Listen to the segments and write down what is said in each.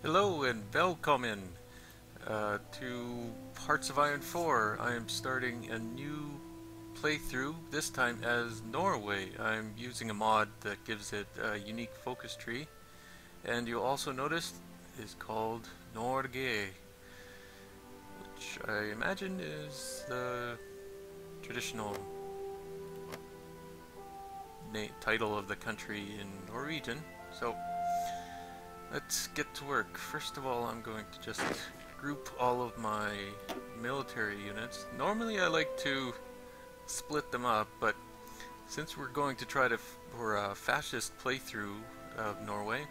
Hello and welcome to Hearts of Iron 4. I am starting a new playthrough, this time as Norway. I'm using a mod that gives it a unique focus tree, and you'll also notice is called Norge, which I imagine is the traditional title of the country in Norwegian. So let's get to work. First of all, I'm going to just group all of my military units. Normally I like to split them up, but since we're going to try to for a fascist playthrough of Norway,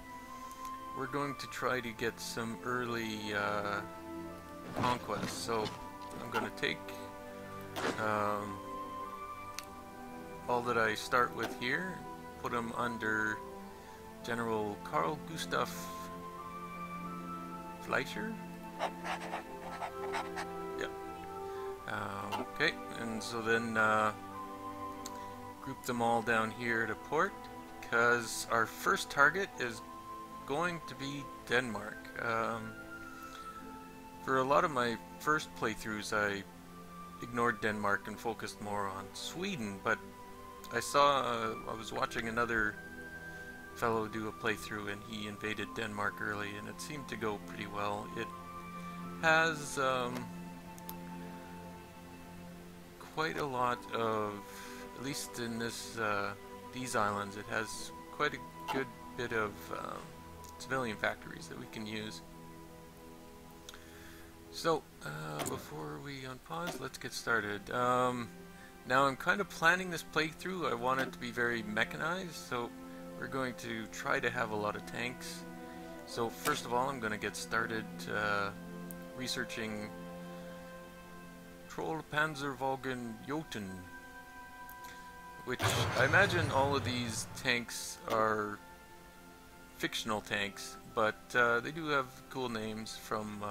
we're going to try to get some early conquests. So I'm going to take all that I start with here, put them under General Carl Gustav Fleischer. Yep. Okay, and so then group them all down here to port, because our first target is going to be Denmark. For a lot of my first playthroughs, I ignored Denmark and focused more on Sweden, but I was watching another fellow do a playthrough and he invaded Denmark early and it seemed to go pretty well. It has quite a lot of, at least in these islands, it has quite a good bit of civilian factories that we can use. So before we unpause, let's get started. Now I'm kind of planning this playthrough. I want it to be very mechanized, so we're going to try to have a lot of tanks. So first of all, I'm going to get started researching Trollpanzerwagen Jotun, which I imagine all of these tanks are fictional tanks, but they do have cool names from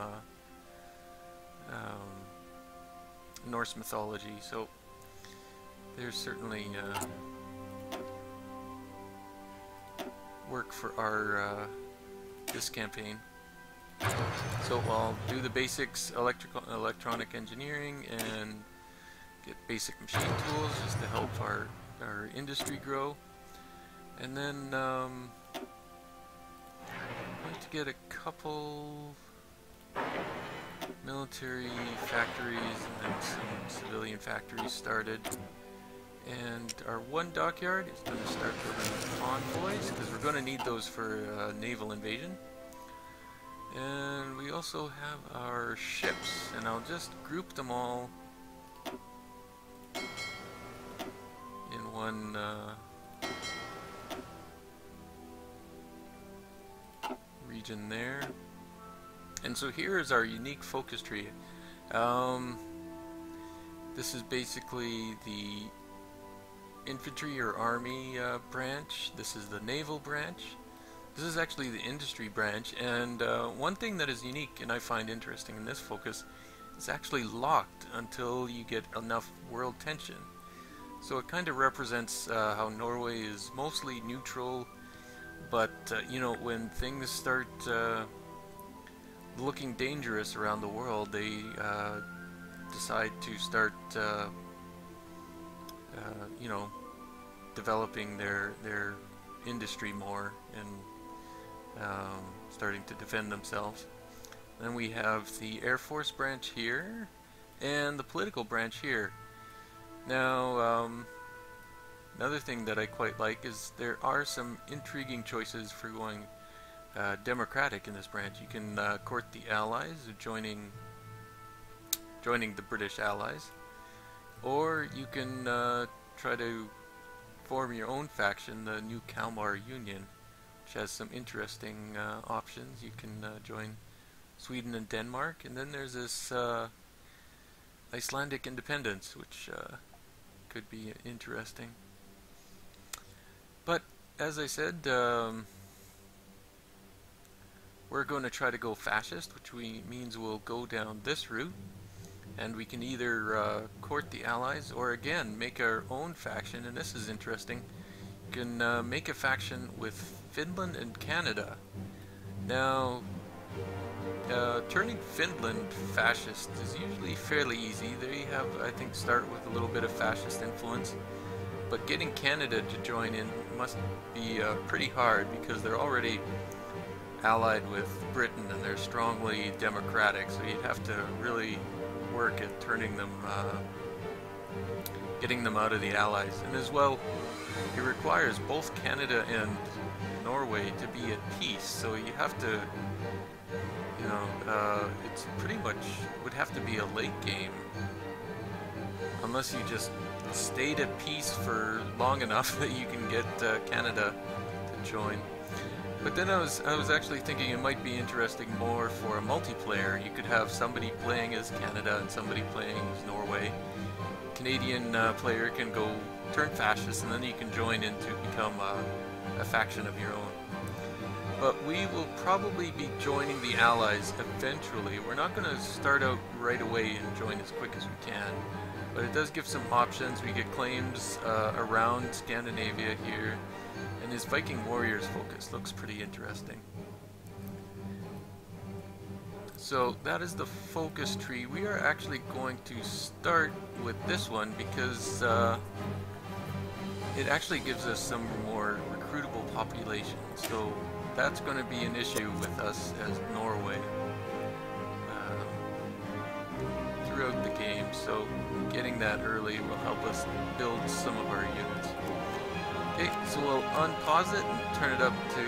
Norse mythology, so there's certainly work for our this campaign. So I'll do the basics, electronic engineering, and get basic machine tools just to help our industry grow. And then I'm going to get a couple military factories and some civilian factories started. And our one dockyard is going to start building convoys, because we're going to need those for naval invasion. And we also have our ships, and I'll just group them all in one region there. And so here is our unique focus tree. This is basically the infantry or army branch. This is the naval branch. This is actually the industry branch, and one thing that is unique and I find interesting in this focus is actually locked until you get enough world tension. So it kind of represents how Norway is mostly neutral, but you know, when things start looking dangerous around the world, they decide to start you know, developing their industry more and starting to defend themselves. Then we have the Air Force branch here and the political branch here. Now another thing that I quite like is there are some intriguing choices for going democratic in this branch. You can court the Allies, joining the British Allies, or you can try to form your own faction, the New Kalmar Union, which has some interesting options. You can join Sweden and Denmark, and then there's this Icelandic independence, which could be interesting. But as I said, we're going to try to go fascist, which means we'll go down this route. And we can either court the Allies or again make our own faction, and this is interesting. You can make a faction with Finland and Canada. Now turning Finland fascist is usually fairly easy. They have, I think, start with a little bit of fascist influence. But getting Canada to join in must be pretty hard because they're already allied with Britain and they're strongly democratic. So you'd have to really work at turning them, getting them out of the Allies. And as well, it requires both Canada and Norway to be at peace. So you have to, you know, it's pretty much would have to be a late game. Unless you just stayed at peace for long enough that you can get Canada to join. But then I was actually thinking it might be interesting more for a multiplayer. You could have somebody playing as Canada and somebody playing as Norway. Canadian player can go turn fascist and then you can join in to become a faction of your own. But we will probably be joining the Allies eventually. We're not going to start out right away and join as quick as we can. But it does give some options. We get claims around Scandinavia here. And his Viking Warriors focus looks pretty interesting. So that is the focus tree. We are actually going to start with this one because it actually gives us some more recruitable population. So that's going to be an issue with us as Norway throughout the game. So getting that early will help us build some of our units. Okay, so we'll unpause it and turn it up to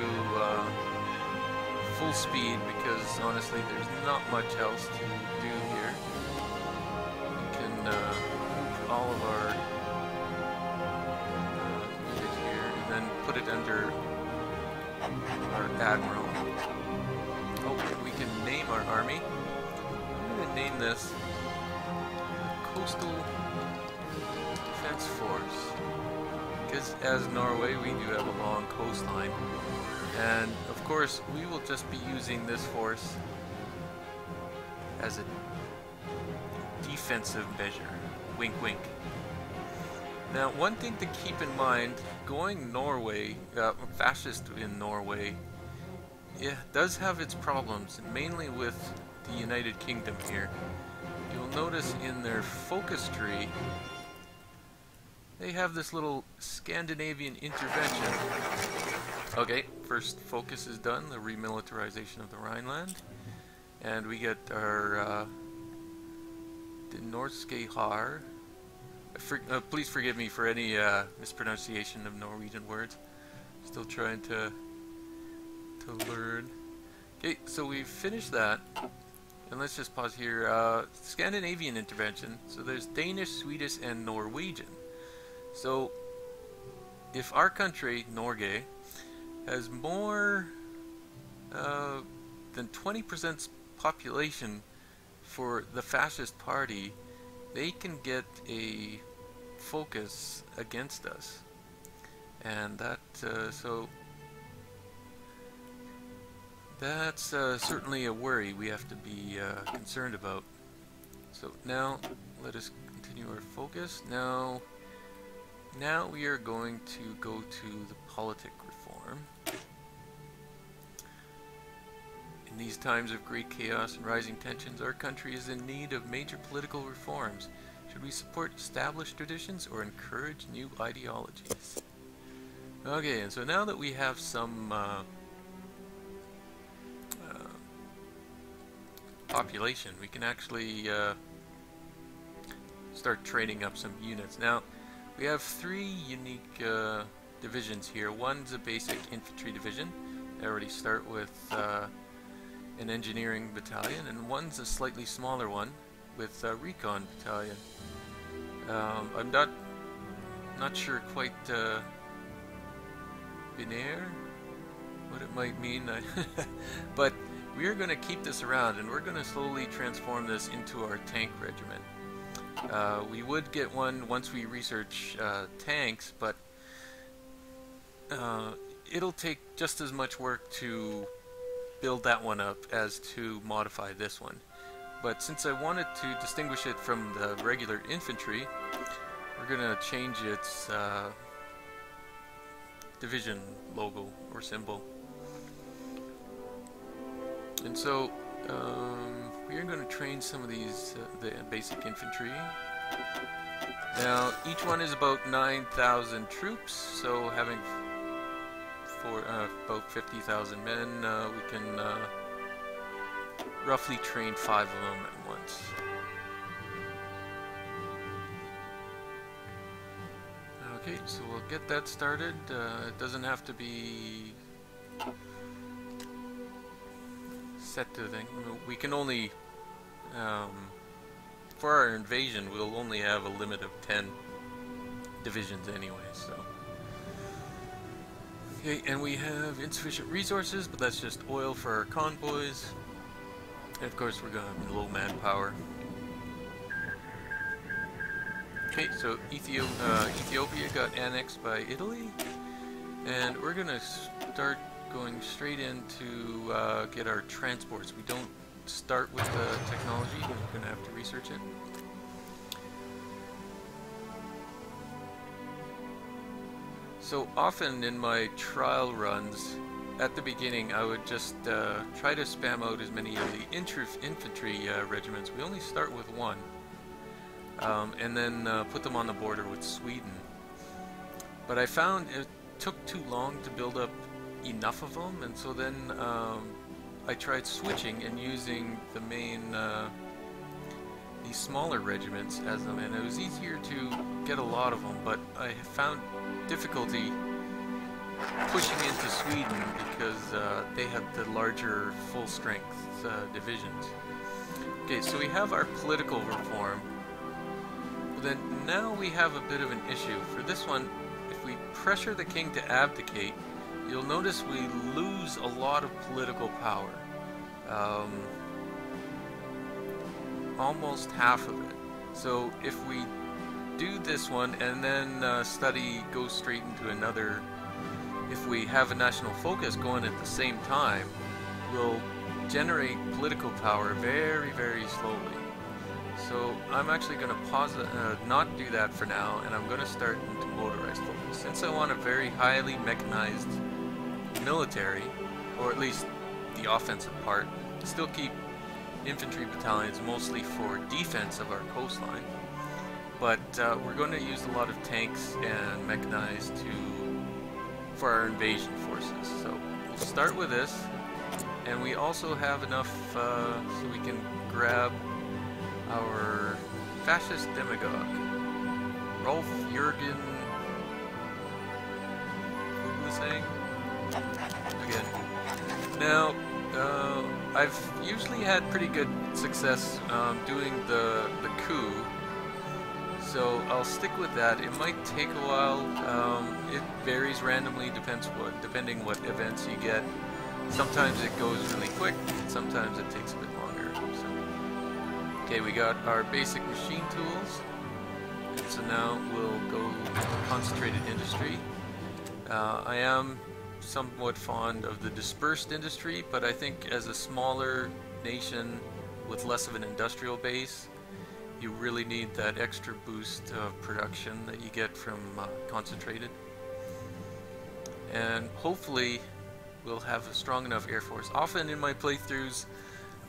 full speed because honestly there's not much else to do here. We can move all of our unit here and then put it under our admiral. Oh, we can name our army. I'm going to name this Coastal Defense Force. Because as Norway, we do have a long coastline. And of course, we will just be using this force as a defensive measure. Wink, wink. Now, one thing to keep in mind, going Norway, fascist in Norway, it does have its problems, mainly with the United Kingdom here. You'll notice in their focus tree, they have this little Scandinavian intervention. Okay, first focus is done, the remilitarization of the Rhineland. And we get our the Norske har. Please forgive me for any mispronunciation of Norwegian words. Still trying to learn. Okay, so we've finished that. And let's just pause here. Scandinavian intervention. So there's Danish, Swedish, and Norwegian. So, if our country, Norge, has more than 20% population for the fascist party, they can get a focus against us. And that, so, that's certainly a worry we have to be concerned about. So now, let us continue our focus. Now we are going to go to the politic reform. In these times of great chaos and rising tensions, our country is in need of major political reforms. Should we support established traditions or encourage new ideologies? Okay, and so now that we have some population, we can actually start training up some units. Now, we have three unique divisions here. One's a basic infantry division. I already start with an engineering battalion, and one's a slightly smaller one with a recon battalion. I'm not sure quite binaire what it might mean, but we are going to keep this around, and we're going to slowly transform this into our tank regiment. We would get one once we research tanks, but it'll take just as much work to build that one up as to modify this one. But since I wanted to distinguish it from the regular infantry, we're going to change its division logo or symbol. And so we are going to train some of these, the basic infantry. Now, each one is about 9,000 troops, so having about 50,000 men, we can roughly train 5 of them at once. Okay, so we'll get that started. It doesn't have to be set to the thing. We can only, for our invasion, we'll only have a limit of 10 divisions anyway, so. Okay, and we have insufficient resources, but that's just oil for our convoys. And of course, we're going to have low manpower. Okay, so Ethiopia got annexed by Italy, and we're going to start going straight into get our transports. We don't start with the technology, we're going to have to research it. So often in my trial runs, at the beginning I would just try to spam out as many of the infantry regiments. We only start with one, and then put them on the border with Sweden. But I found it took too long to build up enough of them, and so then I tried switching and using the main these smaller regiments as them, and it was easier to get a lot of them, but I found difficulty pushing into Sweden because they had the larger full strength divisions. Okay, so we have our political reform. Well, then now we have a bit of an issue. For this one, if we pressure the king to abdicate, you'll notice we lose a lot of political power. Almost half of it. So if we do this one and then go straight into another, if we have a national focus going at the same time, we'll generate political power very, very slowly. So I'm actually going to pause, not do that for now, and I'm going to start into motorized focus. Since I want a very highly mechanized military, or at least the offensive part, still keep infantry battalions mostly for defense of our coastline. But we're going to use a lot of tanks and mechanized for our invasion forces. So we'll start with this, and we also have enough so we can grab our fascist demagogue, Rolf Jürgen. Who was saying? Again. Now, I've usually had pretty good success doing the coup. So I'll stick with that. It might take a while. It varies randomly, depending what events you get. Sometimes it goes really quick, sometimes it takes a bit longer. So. Okay, we got our basic machine tools. And so now we'll go to concentrated industry. I am somewhat fond of the dispersed industry, but I think as a smaller nation with less of an industrial base, you really need that extra boost of production that you get from concentrated. And hopefully we'll have a strong enough Air Force. Often in my playthroughs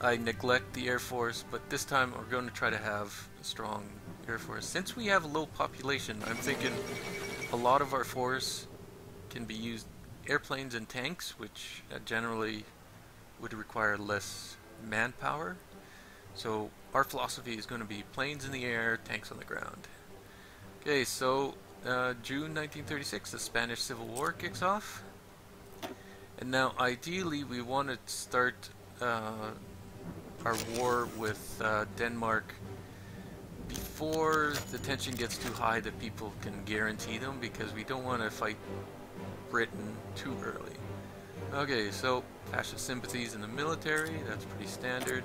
I neglect the Air Force, but this time we're going to try to have a strong Air Force. Since we have a low population, I'm thinking a lot of our force can be used airplanes and tanks, which generally would require less manpower. So our philosophy is going to be planes in the air, tanks on the ground. Okay, so June 1936, the Spanish Civil War kicks off. And now ideally we want to start our war with Denmark before the tension gets too high that people can guarantee them, because we don't want to fight Britain too early. Okay, so fascist sympathies in the military, that's pretty standard.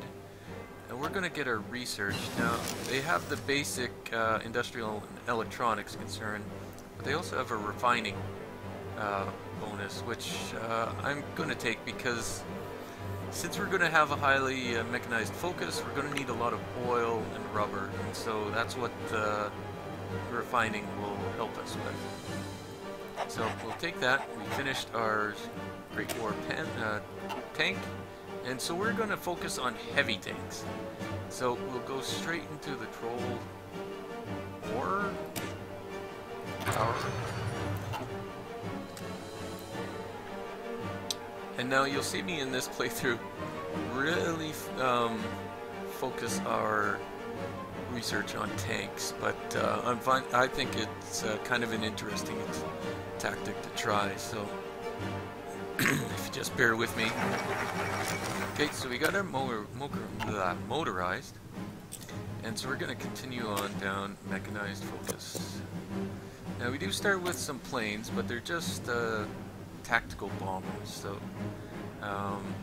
And we're going to get our research. Now, they have the basic industrial and electronics concern, but they also have a refining bonus, which I'm going to take because since we're going to have a highly mechanized focus, we're going to need a lot of oil and rubber, and so that's what the refining will help us with. So we'll take that. We finished our Great War tank, And so we're going to focus on heavy tanks. So we'll go straight into the troll war power. And now you'll see me in this playthrough really focus our research on tanks, but I think it's kind of an interesting tactic to try, so if you just bear with me. Okay, so we got our motorized, and so we're going to continue on down mechanized focus. Now we do start with some planes, but they're just tactical bombers, so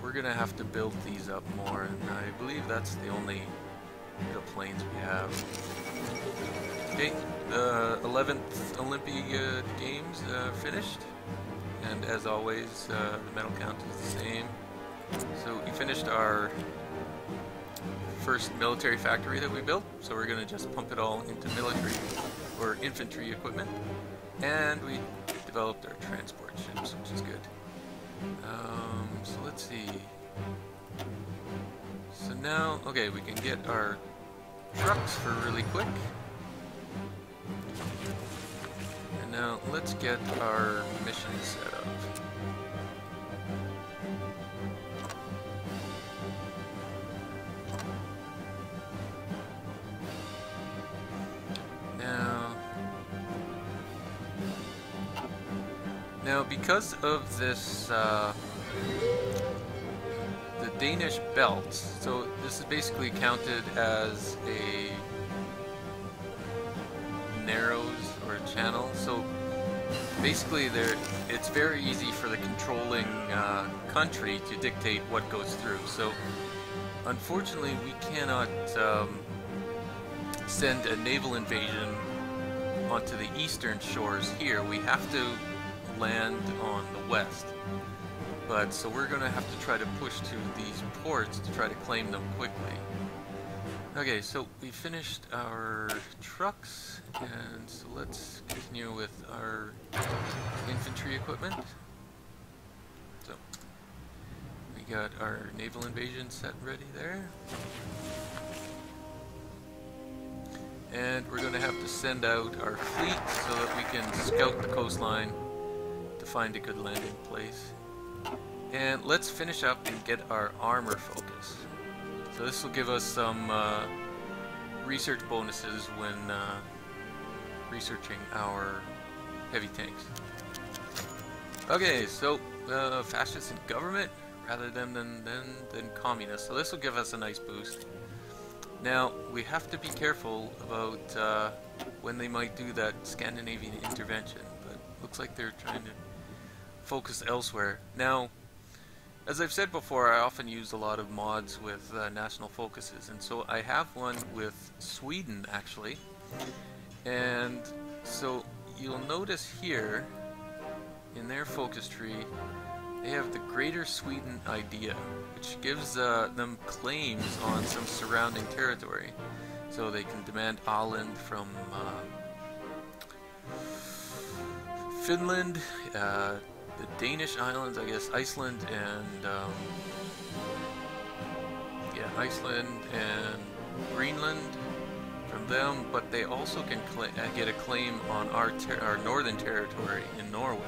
we're going to have to build these up more, and I believe that's the only bit of planes we have. Okay, 11th Olympic Games finished, and as always the medal count is the same. So we finished our first military factory that we built, so we're going to just pump it all into military or infantry equipment, and we developed our transport ships, which is good. So let's see. So now, okay, we can get our trucks for really quick. And now let's get our mission set up. Now because of this, the Danish belt, so this is basically counted as a narrows or a channel, so basically it's very easy for the controlling country to dictate what goes through. So unfortunately we cannot send a naval invasion onto the eastern shores here. We have to land on the west. But so we're going to have to try to push to these ports to try to claim them quickly. Okay, so we finished our trucks, and so let's continue with our infantry equipment. So we got our naval invasion set ready there. And we're going to have to send out our fleet so that we can scout the coastline to find a good landing place. And let's finish up and get our armor focus. So this will give us some research bonuses when researching our heavy tanks. Okay, so fascists in government rather than communists. So this will give us a nice boost. Now we have to be careful about when they might do that Scandinavian intervention, but looks like they're trying to focus elsewhere. Now, as I've said before, I often use a lot of mods with national focuses, and so I have one with Sweden actually. And so you'll notice here in their focus tree they have the Greater Sweden idea, which gives them claims on some surrounding territory. So they can demand Åland from Finland, the Danish islands, I guess Iceland and Iceland and Greenland from them, but they also can get a claim on our northern territory in Norway.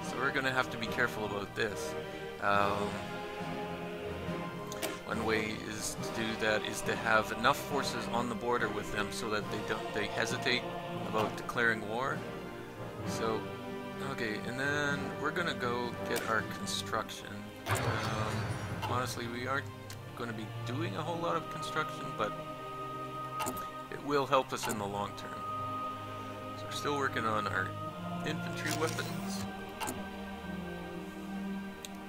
So we're going to have to be careful about this. One way is to do that is to have enough forces on the border with them so that they hesitate about declaring war. So okay, and then we're gonna go get our construction. Honestly, we aren't going to be doing a whole lot of construction, but it will help us in the long term. So we're still working on our infantry weapons.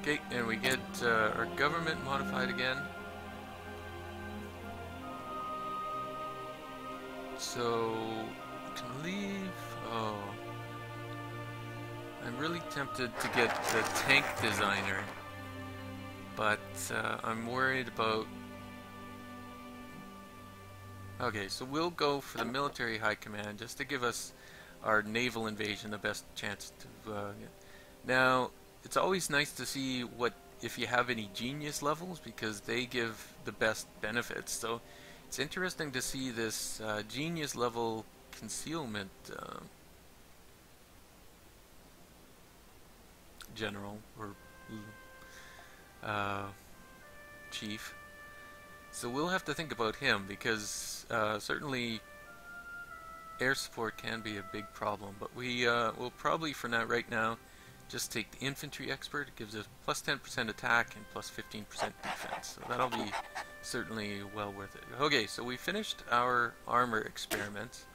Okay, and we get our government modified again. So, we can leave. Oh. I'm really tempted to get the tank designer, but I'm worried about... Okay, so we'll go for the military high command just to give us our naval invasion the best chance to get. Now, it's always nice to see what if you have any genius levels, because they give the best benefits. So it's interesting to see this genius level concealment general or chief. So we'll have to think about him, because certainly air support can be a big problem. But we will probably, for now, right now, just take the infantry expert. It gives us plus 10% attack and plus 15% defense. So that'll be certainly well worth it. Okay, so we finished our armor experiments.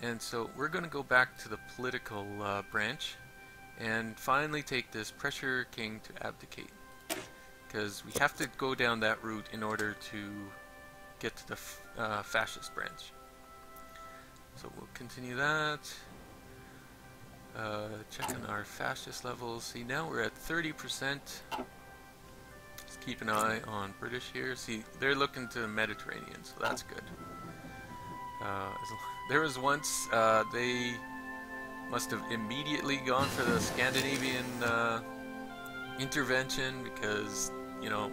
And so we're going to go back to the political branch and finally take this pressure king to abdicate. Because we have to go down that route in order to get to the fascist branch. So we'll continue that. Check on our fascist levels. See, now we're at 30%. Just keep an eye on British here. See, they're looking to the Mediterranean, so that's good. There was once, they must have immediately gone for the Scandinavian intervention, because, you know,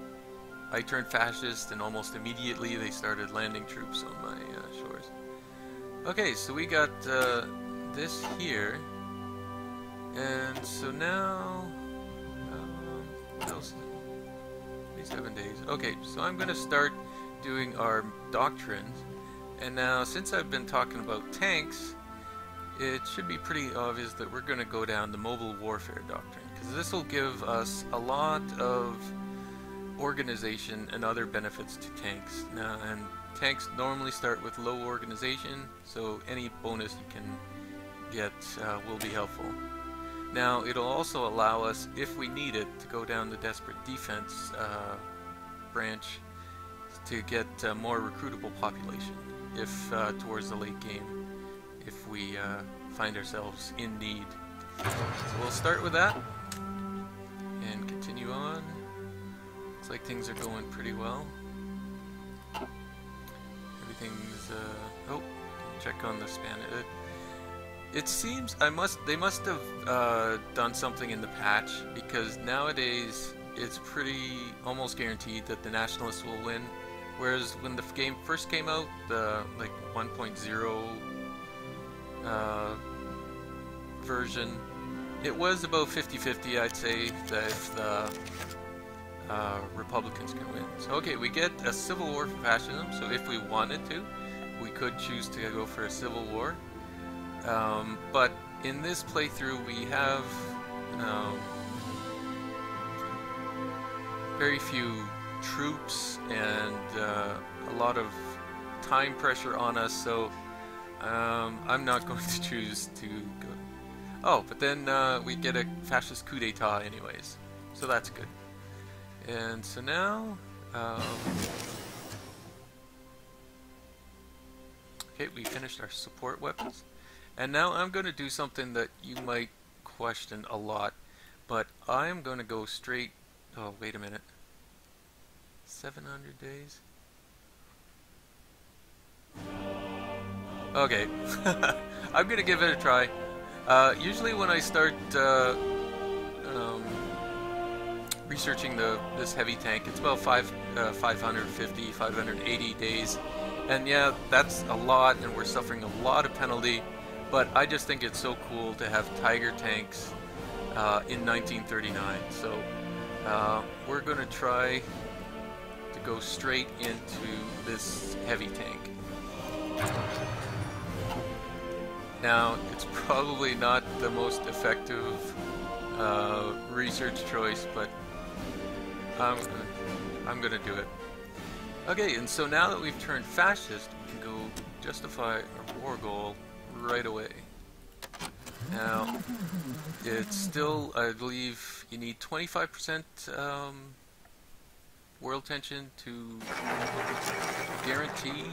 I turned fascist and almost immediately they started landing troops on my shores. Okay, so we got this here. And so now, what else? 27 days. Okay, so I'm going to start doing our doctrines. And now, since I've been talking about tanks, it should be pretty obvious that we're going to go down the mobile warfare doctrine, because this will give us a lot of organization and other benefits to tanks. Now, and tanks normally start with low organization, so any bonus you can get will be helpful. Now, it'll also allow us, if we need it, to go down the desperate defense branch to get more recruitable population, if towards the late game, if we find ourselves in need. So we'll start with that and continue on. Looks like things are going pretty well. Everything's oh, check on the span. It seems they must have done something in the patch, because nowadays it's pretty almost guaranteed that the nationalists will win, whereas when the game first came out, the like 1.0 version, it was about 50-50, I'd say, that if the Republicans can win. So okay, we get a civil war for fascism, so if we wanted to, we could choose to go for a civil war. But in this playthrough we have very few troops and a lot of time pressure on us, so I'm not going to choose to go. Oh, but then we get a fascist coup d'etat anyways, so that's good. And so now okay, we finished our support weapons. And now I'm going to do something that you might question a lot, but I'm going to go straight... Oh, wait a minute. 700 days? Okay. I'm going to give it a try. Usually when I start researching this heavy tank, it's about 550, 580 days. And yeah, that's a lot, and we're suffering a lot of penalty. But I just think it's so cool to have Tiger tanks in 1939. So we're going to try to go straight into this heavy tank. Now, it's probably not the most effective research choice, but I'm going to do it. Okay, and so now that we've turned fascist, we can go justify our war goal right away. Now, it's still, I believe, you need 25% world tension to guarantee,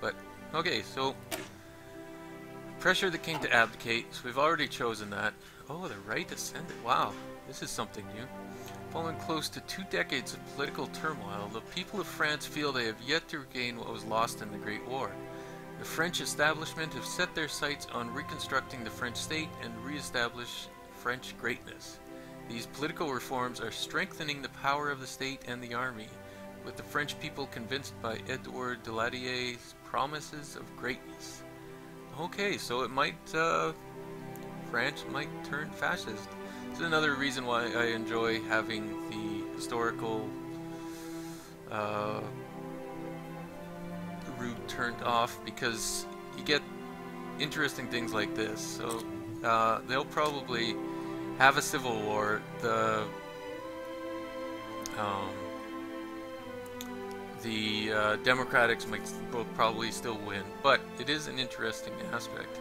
but, okay, so, pressure the king to abdicate, so we've already chosen that. Oh, the right ascendant, wow, this is something new. Following close to 2 decades of political turmoil, the people of France feel they have yet to regain what was lost in the Great War. The French establishment have set their sights on reconstructing the French state and re-establish French greatness. These political reforms are strengthening the power of the state and the army, with the French people convinced by Edouard Daladier's promises of greatness. Okay, so it might, France might turn fascist. This is another reason why I enjoy having the historical route turned off, because you get interesting things like this. So they'll probably have a civil war. The Democrats will probably still win, but it is an interesting aspect.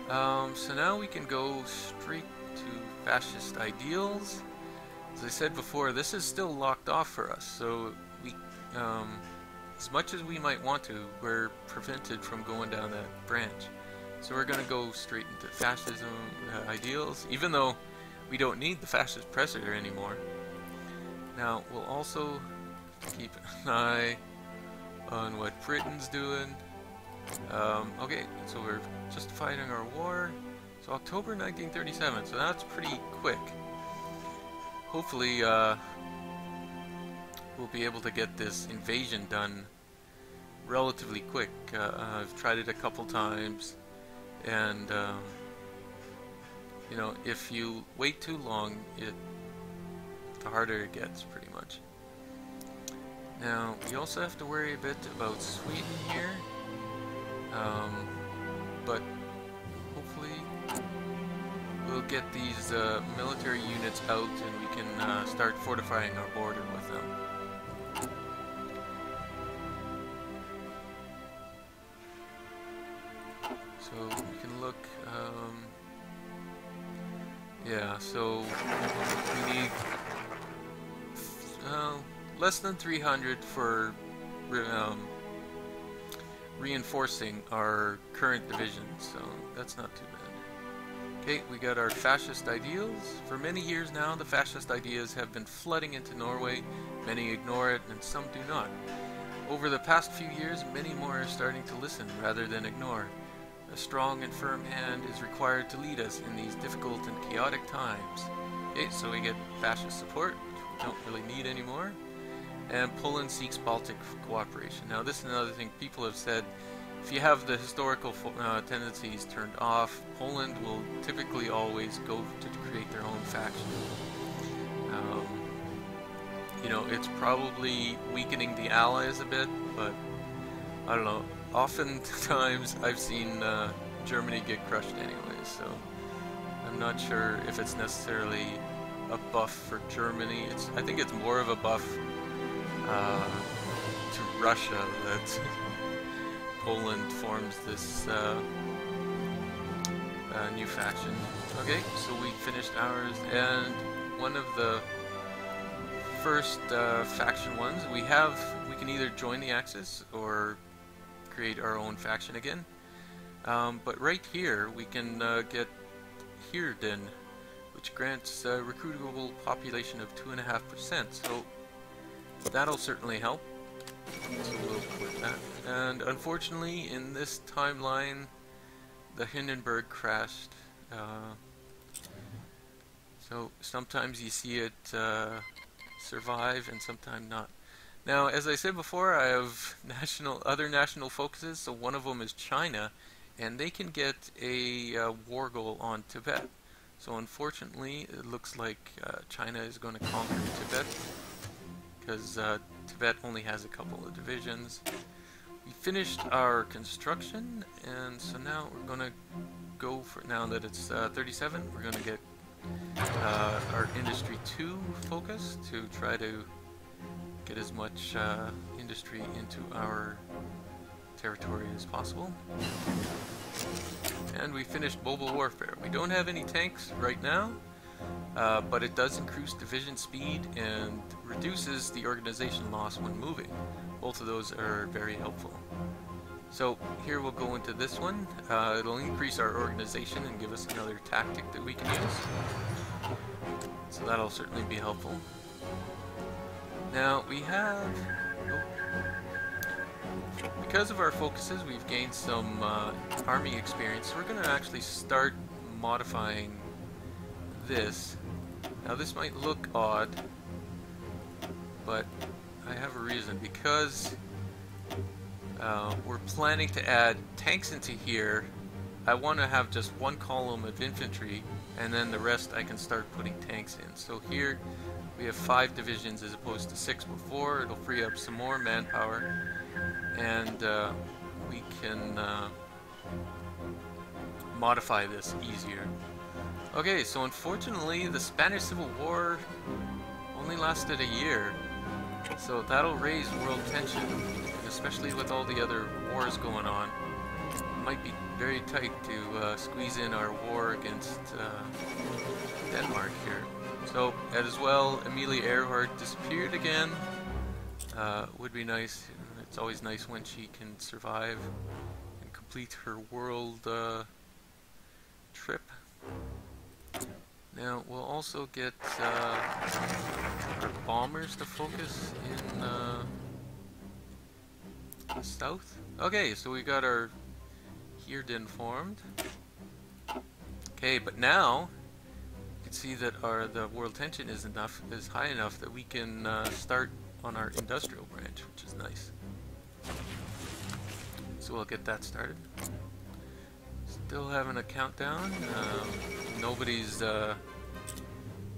So now we can go straight to fascist ideals. As I said before, this is still locked off for us, so we, as much as we might want to, we're prevented from going down that branch. So we're going to go straight into fascism ideals, even though we don't need the fascist president anymore. Now, we'll also keep an eye on what Britain's doing. Okay, so we're just fighting our war. So October 1937, so that's pretty quick. Hopefully, we'll be able to get this invasion done relatively quick. I've tried it a couple times, and you know, if you wait too long, the harder it gets, pretty much. Now, we also have to worry a bit about Sweden here, but hopefully we'll get these military units out and we can start fortifying our border with them. So we can look, yeah, so we need less than 300 for reinforcing our current divisions, so that's not too bad. Okay, we got our fascist ideals. For many years now, the fascist ideas have been flooding into Norway. Many ignore it, and some do not. Over the past few years, many more are starting to listen rather than ignore. A strong and firm hand is required to lead us in these difficult and chaotic times. Okay, so we get fascist support, which we don't really need anymore. And Poland seeks Baltic cooperation. Now, this is another thing people have said. If you have the historical tendencies turned off, Poland will typically always go to create their own faction. You know, it's probably weakening the Allies a bit, but I don't know. Oftentimes, I've seen Germany get crushed anyway, so I'm not sure if it's necessarily a buff for Germany. I think it's more of a buff to Russia that Poland forms this new faction. Okay, so we finished ours, and one of the first faction ones we can either join the Axis or create our own faction again. But right here we can get Hirden, which grants a recruitable population of 2.5%. So that'll certainly help. So we'll put that. And unfortunately, in this timeline, the Hindenburg crashed. So sometimes you see it survive, and sometimes not. Now, as I said before, I have other national focuses. So one of them is China, and they can get a war goal on Tibet. So unfortunately, it looks like China is going to conquer Tibet, because Tibet only has a couple of divisions. We finished our construction, and so now we're going to go for, now that it's 37, we're going to get our Industry 2 focus to try to get as much industry into our territory as possible. And we finished mobile warfare. We don't have any tanks right now, but it does increase division speed and reduces the organization loss when moving. Both of those are very helpful. So here we'll go into this one. It'll increase our organization and give us another tactic that we can use. So that'll certainly be helpful. Now we have, because of our focuses, we've gained some army experience. So we're going to actually start modifying this Now this might look odd, but I have a reason. Because we're planning to add tanks into here, I want to have just one column of infantry, and then the rest I can start putting tanks in. So here we have 5 divisions as opposed to 6 before. It'll free up some more manpower, and we can modify this easier. Okay, so unfortunately the Spanish Civil War only lasted a year, so that'll raise world tension, especially with all the other wars going on. It might be very tight to squeeze in our war against Denmark here. So, as well, Amelia Earhart disappeared again. Would be nice. It's always nice when she can survive and complete her world trip. Now, we'll also get our bombers to focus in the south. Okay, so we got our Heerden formed. Okay, but now you can see that the world tension is high enough that we can start on our industrial branch, which is nice. So we'll get that started. Still having a countdown. Nobody's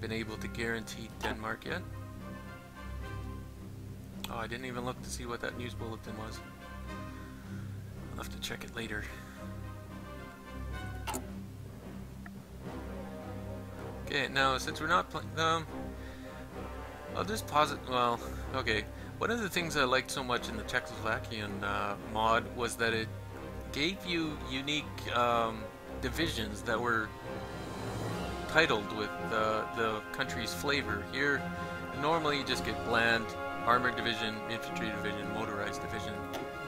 been able to guarantee Denmark yet. Oh, I didn't even look to see what that news bulletin was. I'll have to check it later. Okay, now since we're not playing, I'll just pause it. Well, okay. One of the things I liked so much in the Czechoslovakian mod was that it gave you unique divisions that were titled with the country's flavor. Here, normally you just get land, armored division, infantry division, motorized division,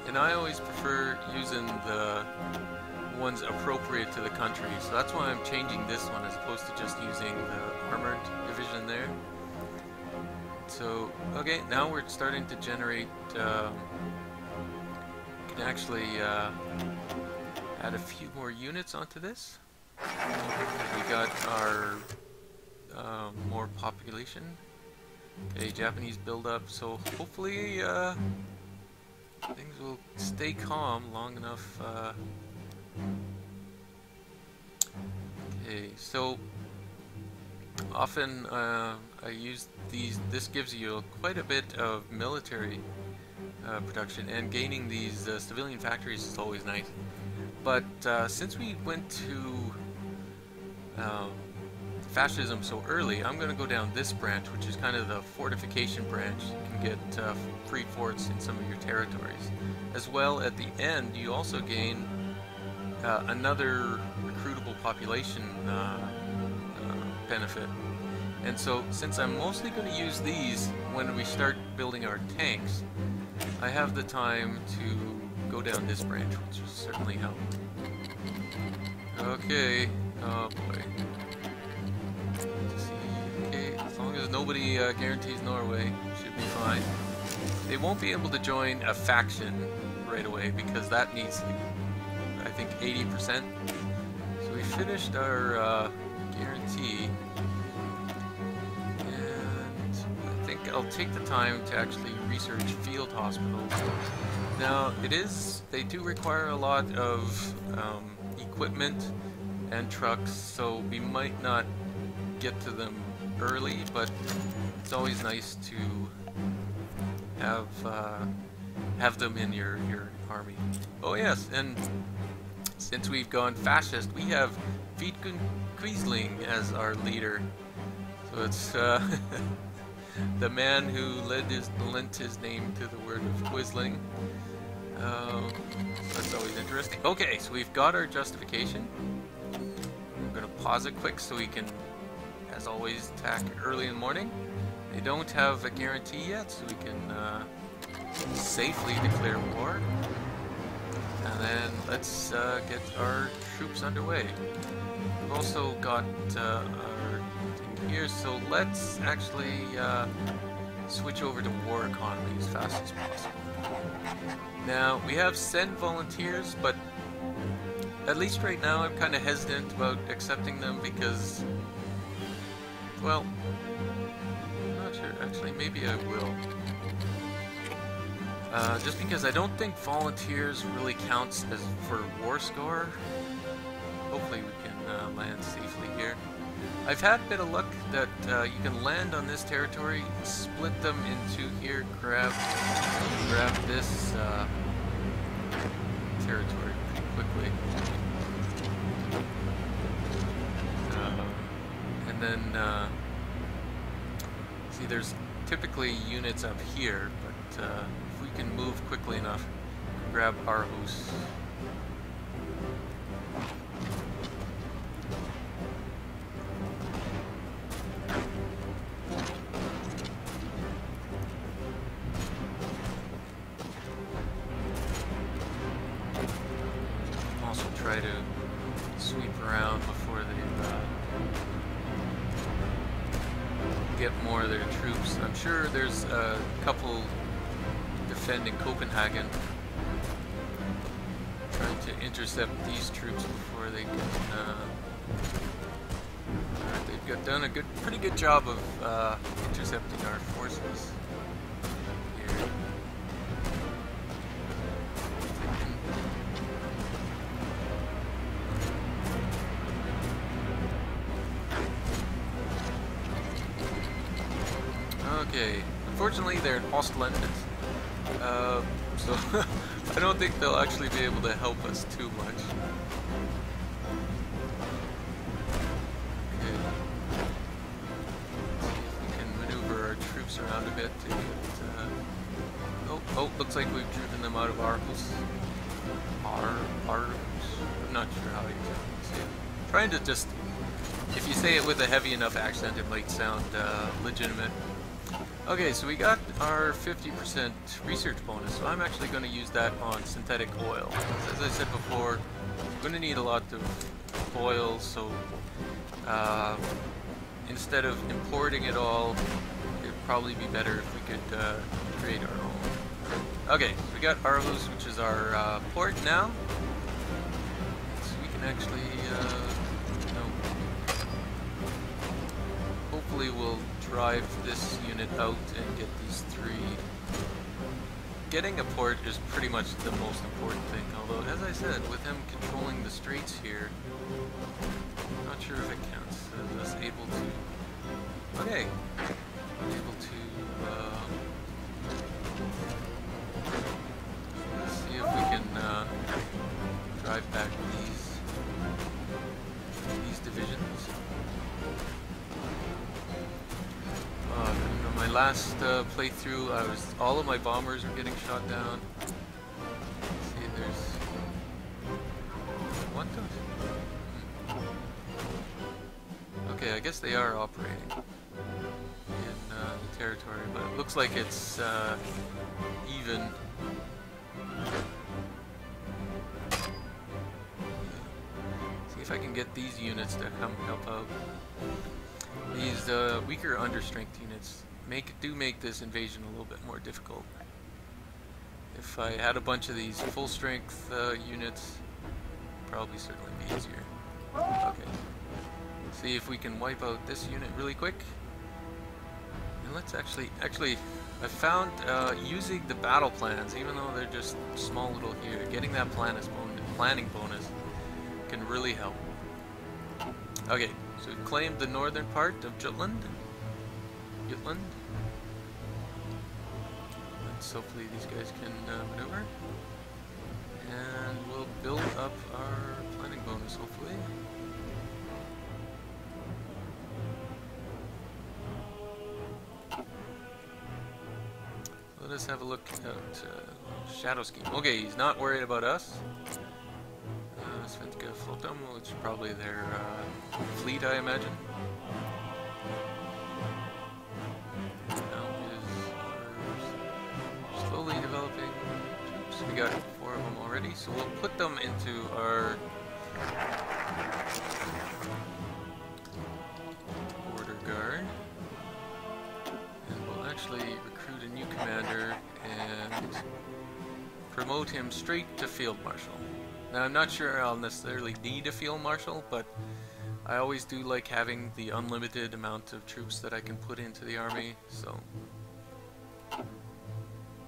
and I always prefer using the ones appropriate to the country. So that's why I'm changing this one as opposed to just using the armored division there. So, okay, now we're starting to generate, can actually add a few more units onto this. We got our more population. Okay, Japanese build up, so hopefully things will stay calm long enough. Okay, so often I use these. This gives you quite a bit of military production, and gaining these civilian factories is always nice. But since we went to fascism so early, I'm going to go down this branch, which is kind of the fortification branch. You can get free forts in some of your territories. As well, at the end, you also gain another recruitable population benefit. And so, since I'm mostly going to use these when we start building our tanks, I have the time to go down this branch, which will certainly help. Okay, oh boy. Let's see. Okay, as long as nobody guarantees Norway, should be fine. They won't be able to join a faction right away because that needs, I think, 80%. So we finished our guarantee. I'll take the time to actually research field hospitals. Now, they do require a lot of equipment and trucks, so we might not get to them early, but it's always nice to have them in your army. Oh yes, and since we've gone fascist, we have Vidkun Quisling as our leader. So it's the man who lent his name to the word of Quisling. That's always interesting. Okay, so we've got our justification. I'm going to pause it quick so we can, as always, attack early in the morning. They don't have a guarantee yet, so we can safely declare war. And then let's get our troops underway. We've also got our here, so let's actually switch over to war economy as fast as possible. Now, we have send volunteers, but at least right now I'm kind of hesitant about accepting them because, well, Actually, maybe I will. Just because I don't think volunteers really counts as for war score. Hopefully we can land safely here. I've had a bit of luck that you can land on this territory, split them into here, grab this territory pretty quickly. And then, see, there's typically units up here, but if we can move quickly enough, grab Aarhus. Also try to sweep around before they get more of their troops. I'm sure there's a couple defending Copenhagen, trying to intercept these troops before they can. They've done a pretty good job of intercepting our forces here. Okay, unfortunately they're in Ostland, so I don't think they'll actually be able to help us too much. Okay, let's see if we can maneuver our troops around a bit to get, oh, looks like we've driven them out of Aarhus. Aarhus? I'm not sure how you say it. Trying to just, if you say it with a heavy enough accent, it might sound legitimate. Okay, so we got our 50% research bonus, so I'm actually going to use that on synthetic oil. As I said before, I'm going to need a lot of oil, so instead of importing it all, it would probably be better if we could create our own. Okay, so we got Aarhus, which is our port now, so we can actually, hopefully we'll drive this unit out and get these three. Getting a port is pretty much the most important thing, although as I said, with him controlling the straits here, I'm not sure if it counts as us able to. Okay, able to let's see if we can drive back these divisions. In my last playthrough, all of my bombers were getting shot down. Let's see, there's what the? Okay, I guess they are operating in the territory, but it looks like it's even. See if I can get these units to come help out. These weaker understrength units do make this invasion a little bit more difficult. If I had a bunch of these full strength units, probably certainly be easier. Okay. See if we can wipe out this unit really quick. And let's actually I found using the battle plans, even though they're just small little here, getting that planning bonus can really help. Okay, so we claimed the northern part of Jutland. Let's hopefully these guys can maneuver. And we'll build up our planning bonus, hopefully. Let us have a look at Shadow Scheme. Okay, he's not worried about us. Svenska Flotam, which is probably their fleet, I imagine. Now is slowly developing troops. We got 4 of them already, so we'll put them into our border guard, and we'll actually recruit a new commander and promote him straight to Field Marshal. Now, I'm not sure I'll necessarily need a Field Marshal, but I always do like having the unlimited amount of troops that I can put into the army, so...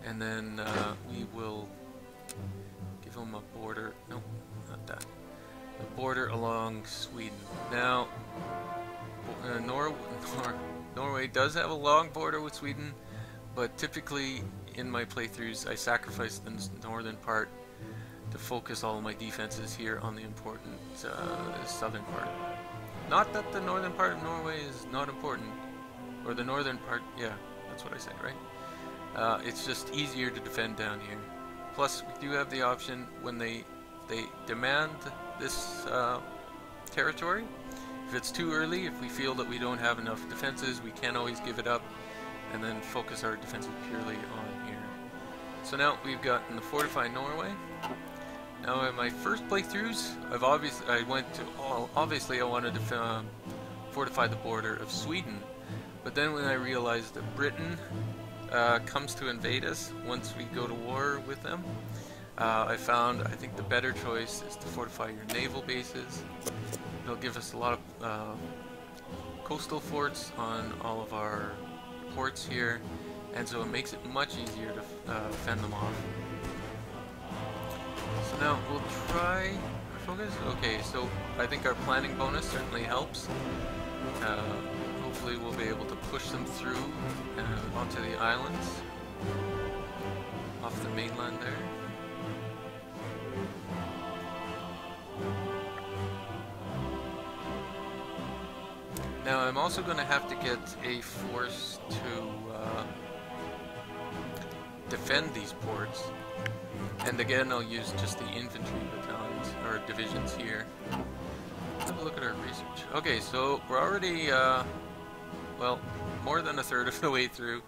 And then we will give them a border... No, not that. A border along Sweden. Now, Norway does have a long border with Sweden, but typically in my playthroughs I sacrifice the northern part to focus all of my defenses here on the important southern part. Not that the northern part of Norway is not important, or the northern part, yeah, that's what I said, right? It's just easier to defend down here. Plus, we do have the option when they demand this territory. If it's too early, if we feel that we don't have enough defenses, we can always give it up and then focus our defenses purely on here. So now we've gotten the fortify Norway. Now in my first playthroughs, obviously I wanted to fortify the border of Sweden, but then when I realized that Britain comes to invade us once we go to war with them, I think the better choice is to fortify your naval bases. It'll give us a lot of coastal forts on all of our ports here, and so it makes it much easier to fend them off. So now we'll try focus. Okay, so I think our planning bonus certainly helps. Hopefully we'll be able to push them through onto the islands off the mainland there. Now I'm also going to have to get a force to defend these ports, and again I'll use just the infantry battalions or divisions here. Let's have a look at our research. Okay, so we're already well, more than a third of the way through.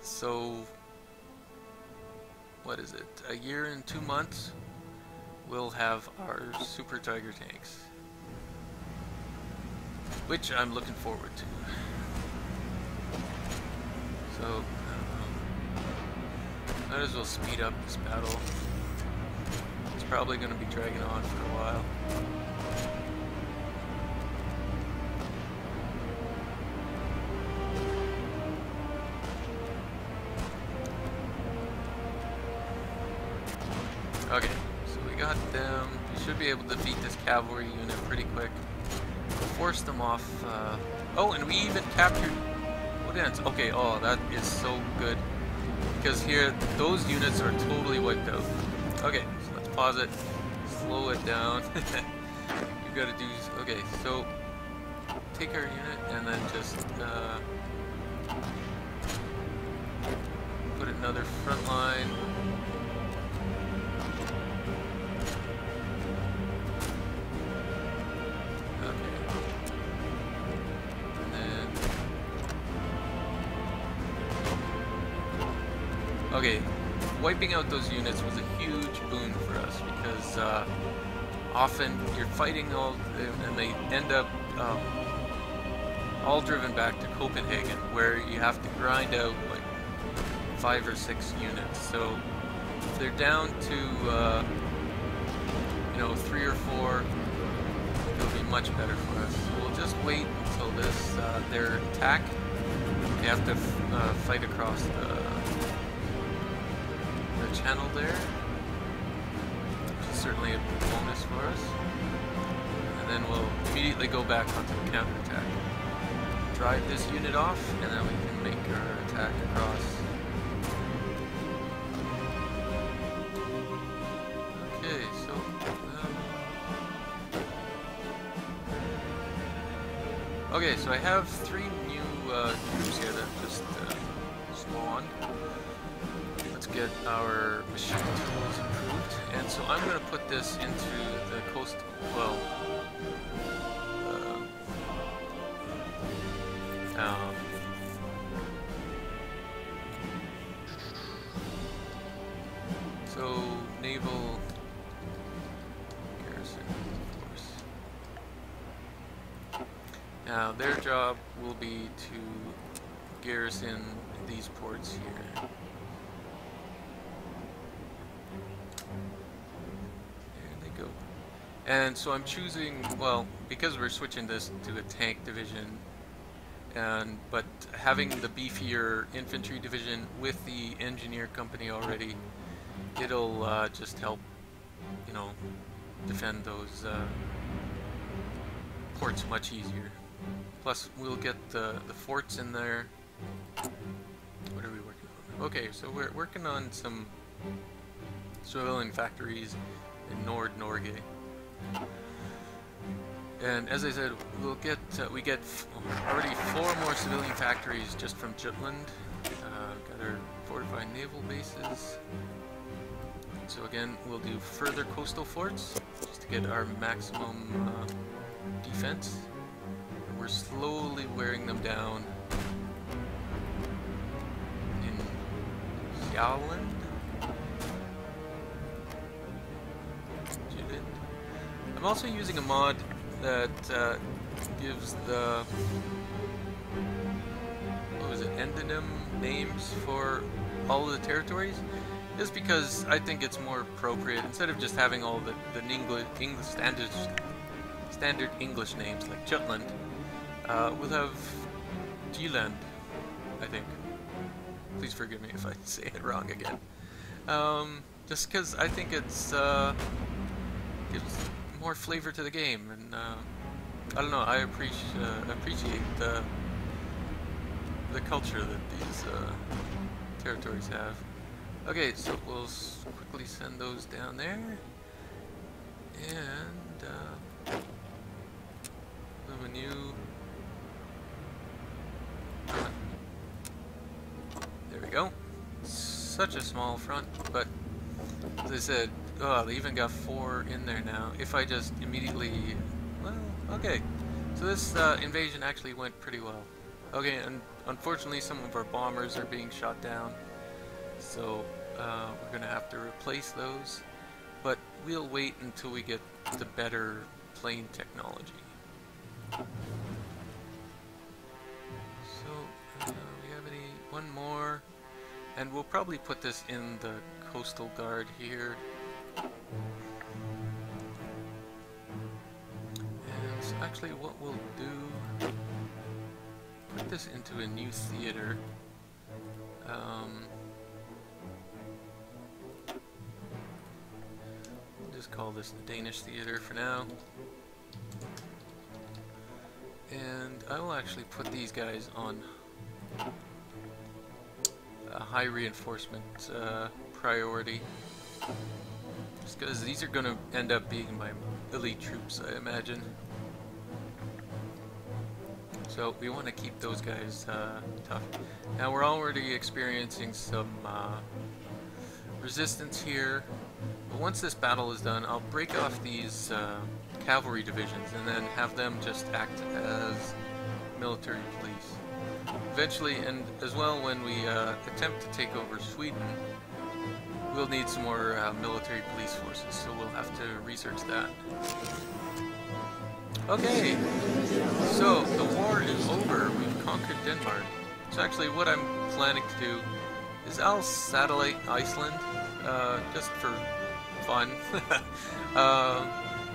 So what is it? A year and 2 months we'll have our Super Tiger tanks, which I'm looking forward to. So, might as well speed up this battle. It's probably going to be dragging on for a while. Okay, so we got them. We should be able to defeat this cavalry unit pretty quick. Force them off. Oh, and we even captured Militant. Okay, oh, that is so good. Because here, those units are totally wiped out. Okay, so let's pause it. Slow it down. We've got to do... Okay, so... Take our unit and then just... put another front line. Okay, wiping out those units was a huge boon for us because often you're fighting all, and they end up all driven back to Copenhagen, where you have to grind out like 5 or 6 units. So if they're down to 3 or 4, it'll be much better for us. So we'll just wait until this their attack. They have to fight across the channel there, which is certainly a bonus for us. And then we'll immediately go back onto the counterattack. Drive this unit off, and then we can make our attack across. Okay, so okay, so I have 3 new troops here that just spawned. Let's get our machine tools improved, and so I'm going to put this into the coast. Well, so naval garrison, of course. Now their job will be to garrison these ports here. And so I'm choosing, well, because we're switching this to a tank division, but having the beefier infantry division with the engineer company already, it'll just help, you know, defend those ports much easier. Plus, we'll get the forts in there. What are we working on? Okay, so we're working on some civilian factories in Norge. And as I said, we get already 4 more civilian factories just from Jutland. Got our fortified naval bases. So again, we'll do further coastal forts just to get our maximum defense. And we're slowly wearing them down in Hjalland. I'm also using a mod that gives the, what was it, endonym names for all of the territories, just because I think it's more appropriate. Instead of just having all the English standard English names like Jutland, we'll have Gland, I think. Please forgive me if I say it wrong again. Just because I think it's gives more flavor to the game, and I don't know, I appreciate the culture that these territories have. Okay, so we'll quickly send those down there, and a new. There we go. Such a small front, but as I said, oh, they even got 4 in there now. If I just immediately, well, okay. So this invasion actually went pretty well. Okay, and unfortunately some of our bombers are being shot down, so we're gonna have to replace those. But we'll wait until we get the better plane technology. So we have one more, and we'll probably put this in the coastal guard here. And so actually what we'll do, put this into a new theater. We'll just call this the Danish theater for now. And I will actually put these guys on a high reinforcement priority. Just because these are going to end up being my elite troops, I imagine. So we want to keep those guys tough. Now we're already experiencing some resistance here. But once this battle is done, I'll break off these cavalry divisions and then have them just act as military police. Eventually, and as well when we attempt to take over Sweden, we'll need some more military police forces, so we'll have to research that. Okay, so the war is over. We've conquered Denmark. So actually what I'm planning to do is I'll satellite Iceland, just for fun.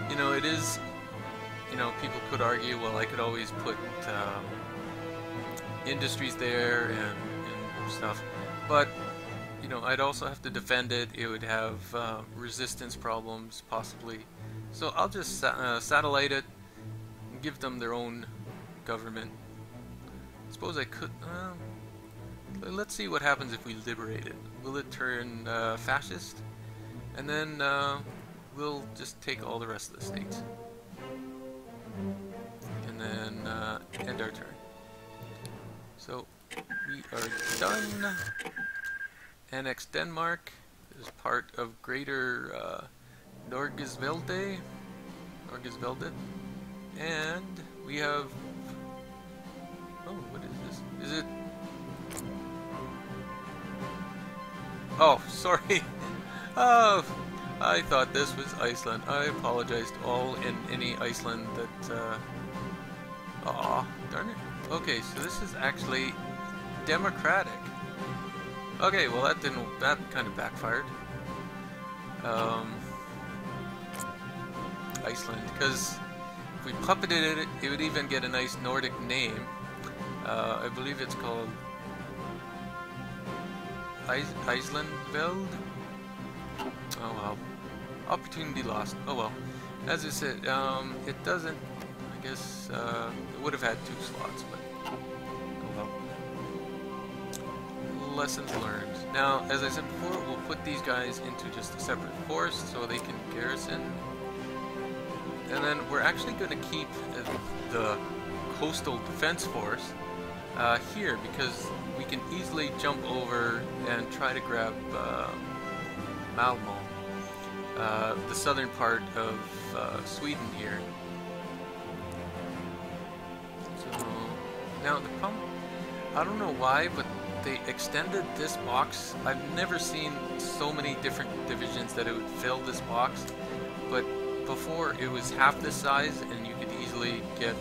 You know, it is, you know, people could argue, well, I could always put industries there and stuff, but you know, I'd also have to defend it. It would have resistance problems, possibly. So I'll just satellite it and give them their own government. Suppose I could. Let's see what happens if we liberate it. Will it turn fascist? And then we'll just take all the rest of the states. And then end our turn. So we are done. Annex Denmark is part of Greater Norgesveldet. And we have... Oh, what is this? Is it... Oh, sorry. Oh, I thought this was Iceland. I apologize to all in any Iceland that... Aw, darn it. Okay, so this is actually democratic. Okay, well that kind of backfired. Iceland, because if we puppeted it, it would even get a nice Nordic name. I believe it's called Icelandveld. Oh well, opportunity lost. Oh well. As I said, it doesn't. I guess it would have had 2 slots, but oh well. Lessons learned. Now, as I said before, we'll put these guys into just a separate force so they can garrison. And then we're actually going to keep the coastal defense force here, because we can easily jump over and try to grab Malmo, the southern part of Sweden here. So now the problem, I don't know why, but they extended this box. I've never seen so many different divisions that it would fill this box, but before it was half this size, and you could easily get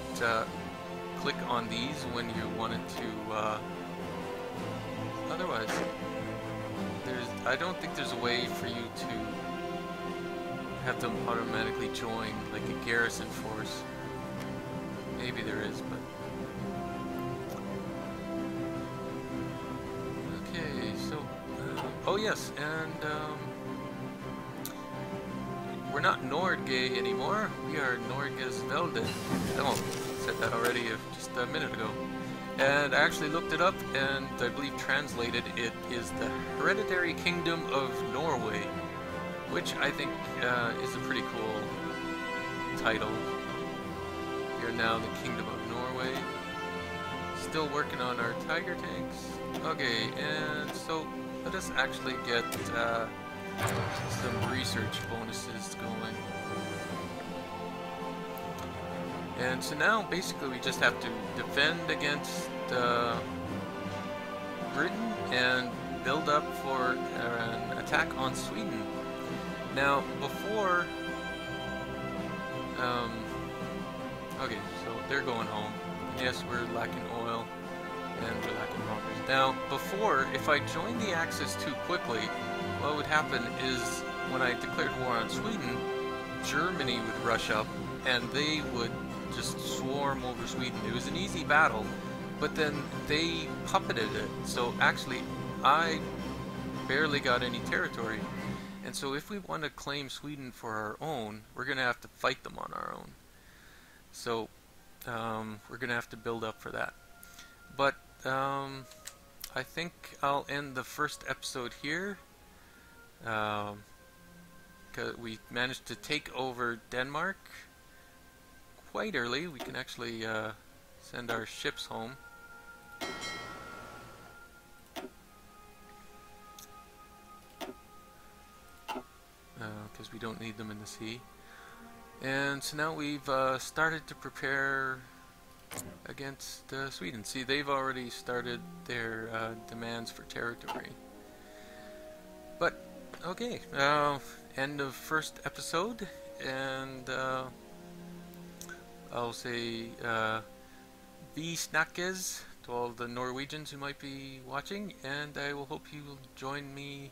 click on these when you wanted to. Otherwise, I don't think there's a way for you to have them automatically join like a garrison force. Maybe there is, but okay. So, oh yes, and we're not Norge anymore. We are Norgesveldet. Oh, I said that already just a minute ago. And I actually looked it up, and I believe translated it is the Hereditary Kingdom of Norway, which I think is a pretty cool title. We are now the Kingdom of Norway. Still working on our Tiger tanks. Okay, and so let us actually get some research bonuses going. And so now basically we just have to defend against Britain and build up for an attack on Sweden. Now before, okay, so they're going home. Yes, we're lacking oil and we're lacking hoppers. Now before, if I joined the Axis too quickly, what would happen is when I declared war on Sweden, Germany would rush up and they would just swarm over Sweden. It was an easy battle, but then they puppeted it. So actually, I barely got any territory. And so if we want to claim Sweden for our own, we're going to have to fight them on our own. So we're going to have to build up for that. But I think I'll end the first episode here. Because we managed to take over Denmark quite early. We can actually send our ships home. Because we don't need them in the sea. And so now we've started to prepare against Sweden. See, they've already started their demands for territory. But, okay, end of first episode, and I'll say Vi snakkes to all the Norwegians who might be watching, and I will hope you will join me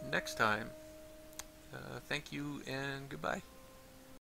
next time. Thank you and goodbye.